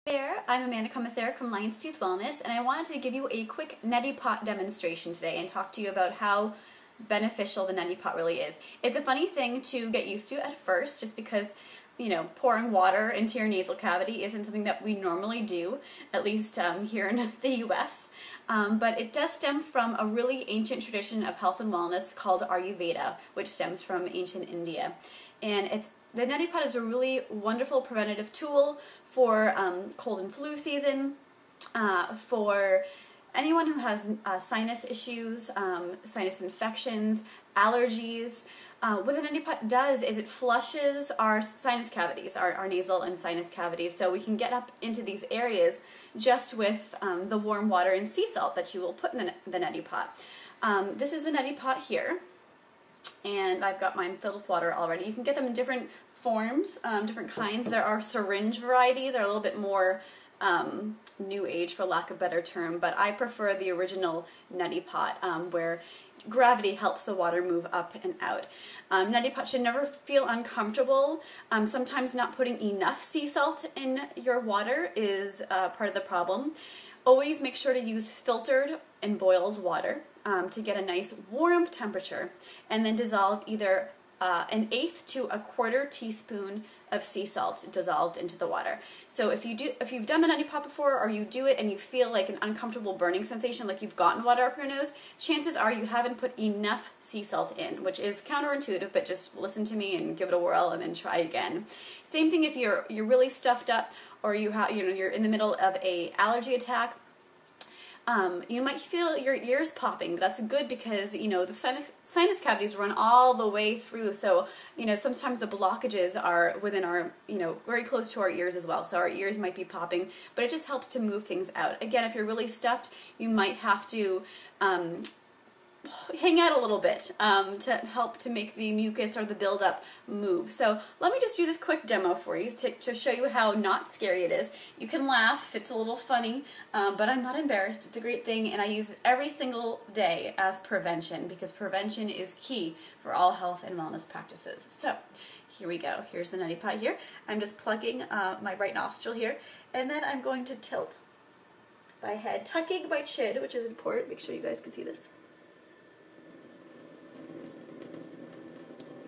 There, I'm Marie-Komisarek from Lion's Tooth Wellness, and I wanted to give you a quick neti pot demonstration today and talk to you about how beneficial the neti pot really is. It's a funny thing to get used to at first, just because, you know, pouring water into your nasal cavity isn't something that we normally do, at least here in the US. But it does stem from a really ancient tradition of health and wellness called ayurveda, which stems from ancient India. And the neti pot is a really wonderful preventative tool for cold and flu season, for anyone who has sinus issues, sinus infections, allergies. What the neti pot does is it flushes our sinus cavities, our nasal and sinus cavities, so we can get up into these areas just with the warm water and sea salt that you will put in the neti pot. This is the neti pot here, and I've got mine filled with water already. You can get them in different forms, different kinds. There are syringe varieties, they're a little bit more new age for lack of a better term, but I prefer the original neti pot where gravity helps the water move up and out. Neti pot should never feel uncomfortable. Sometimes not putting enough sea salt in your water is part of the problem. Always make sure to use filtered and boiled water to get a nice warm temperature, and then dissolve either an eighth to a quarter teaspoon of sea salt dissolved into the water. So if you've done the neti pot before, or you do it and you feel like an uncomfortable burning sensation, like you've gotten water up your nose, chances are you haven't put enough sea salt in, which is counterintuitive, but just listen to me and give it a whirl and then try again. Same thing if you're really stuffed up, or you're in the middle of a allergy attack. You might feel your ears popping. That's good because, you know, the sinus cavities run all the way through. So, you know, sometimes the blockages are within our, you know, very close to our ears as well. So our ears might be popping, but it just helps to move things out. Again, if you're really stuffed, you might have to hang out a little bit to help to make the mucus or the buildup move. So let me just do this quick demo for you to show you how not scary it is. You can laugh, it's a little funny, but I'm not embarrassed. It's a great thing, and I use it every single day as prevention, because prevention is key for all health and wellness practices. So here we go. Here's the neti pot here. I'm just plugging my right nostril here, and then I'm going to tilt my head, tucking my chin, which is important. Make sure you guys can see this.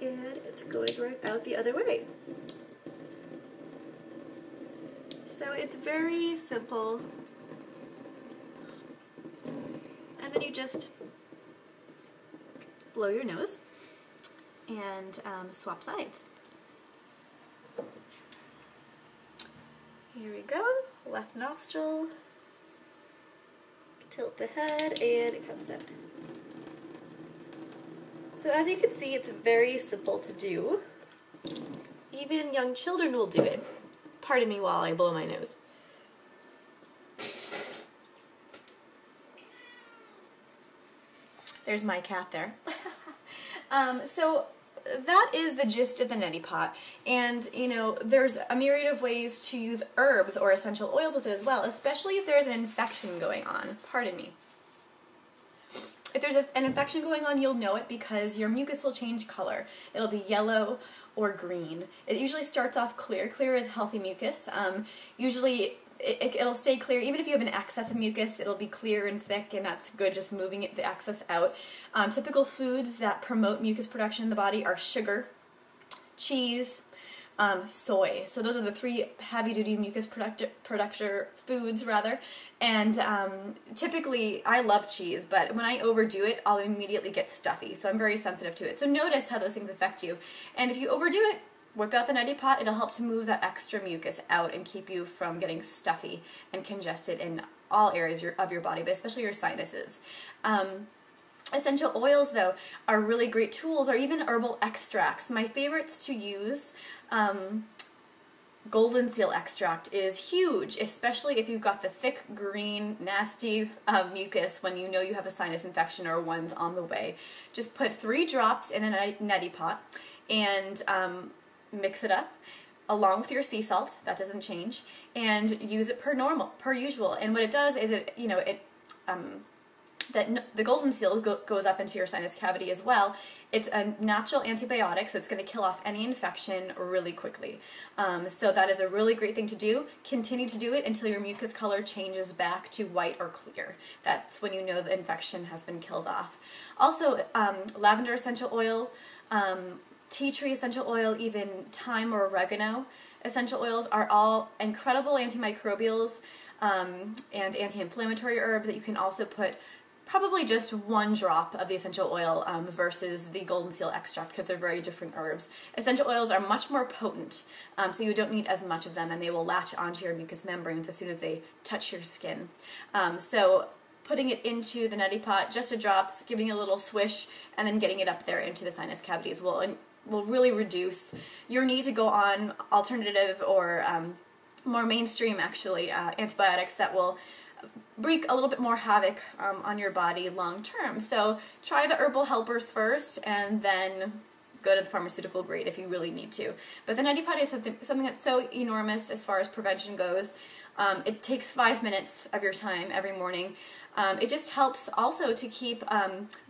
And it's going right out the other way. So it's very simple. And then you just blow your nose and swap sides. Here we go. Left nostril. Tilt the head and it comes out. So as you can see, it's very simple to do. Even young children will do it. Pardon me while I blow my nose. There's my cat there. So that is the gist of the neti pot. And, you know, there's a myriad of ways to use herbs or essential oils with it as well, especially if there's an infection going on. Pardon me. If there's an infection going on, you'll know it because your mucus will change color. It'll be yellow or green. It usually starts off clear. Clear is healthy mucus. Usually it'll stay clear. Even if you have an excess of mucus, it'll be clear and thick, and that's good, just moving the excess out. Typical foods that promote mucus production in the body are sugar, cheese, soy. So those are the three heavy-duty mucus producer foods, rather. And typically, I love cheese, but when I overdo it, I'll immediately get stuffy. So I'm very sensitive to it. So notice how those things affect you. And if you overdo it, whip out the neti pot. It'll help to move that extra mucus out and keep you from getting stuffy and congested in all areas of your body, but especially your sinuses. Essential oils, though, are really great tools, or even herbal extracts. My favorites to use, golden seal extract is huge, especially if you've got the thick, green, nasty mucus when you know you have a sinus infection or one's on the way. Just put 3 drops in a neti pot and mix it up along with your sea salt. That doesn't change, and use it per usual. And what it does is it that the golden seal goes up into your sinus cavity as well. It's a natural antibiotic, so it's going to kill off any infection really quickly. So that is a really great thing to do. Continue to do it until your mucus color changes back to white or clear. That's when you know the infection has been killed off. Also, lavender essential oil, tea tree essential oil, even thyme or oregano essential oils are all incredible antimicrobials and anti-inflammatory herbs that you can also put probably just 1 drop of the essential oil versus the golden seal extract, because they're very different herbs. Essential oils are much more potent, so you don't need as much of them, and they will latch onto your mucous membranes as soon as they touch your skin. So putting it into the neti pot, just a drop, giving it a little swish, and then getting it up there into the sinus cavities will really reduce your need to go on alternative or more mainstream, actually, antibiotics that will wreak a little bit more havoc on your body long term. So try the herbal helpers first, and then go to the pharmaceutical grade if you really need to. But the neti pot is something that's so enormous as far as prevention goes. It takes 5 minutes of your time every morning. It just helps also to keep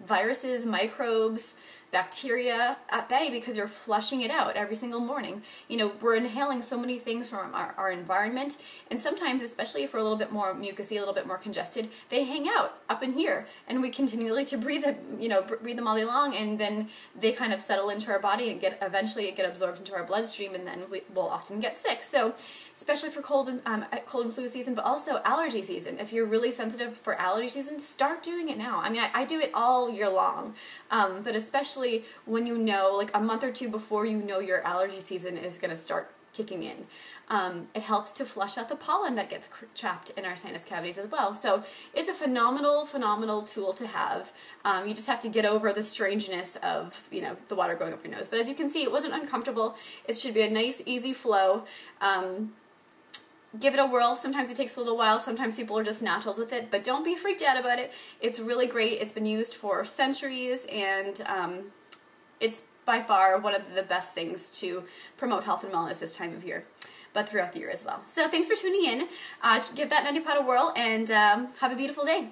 viruses, microbes, bacteria at bay, because you're flushing it out every single morning. You know, we're inhaling so many things from our environment, and sometimes, especially if we're a little bit more mucousy, a little bit more congested, they hang out up in here, and we continually to breathe them, breathe them all day long, and then they kind of settle into our body and eventually get absorbed into our bloodstream, and then we'll often get sick. So, especially for cold and flu season, but also allergy season. If you're really sensitive for allergy season, start doing it now. I mean, I do it all year long, but especially when you know, like a month or 2 before you know your allergy season is going to start kicking in. It helps to flush out the pollen that gets trapped in our sinus cavities as well. So it's a phenomenal, phenomenal tool to have. You just have to get over the strangeness of, the water going up your nose. But as you can see, it wasn't uncomfortable. It should be a nice, easy flow. Give it a whirl. Sometimes it takes a little while. Sometimes people are just naturals with it, but don't be freaked out about it. It's really great. It's been used for centuries, and it's by far one of the best things to promote health and wellness this time of year, but throughout the year as well. So thanks for tuning in. Give that neti pot a whirl, and have a beautiful day.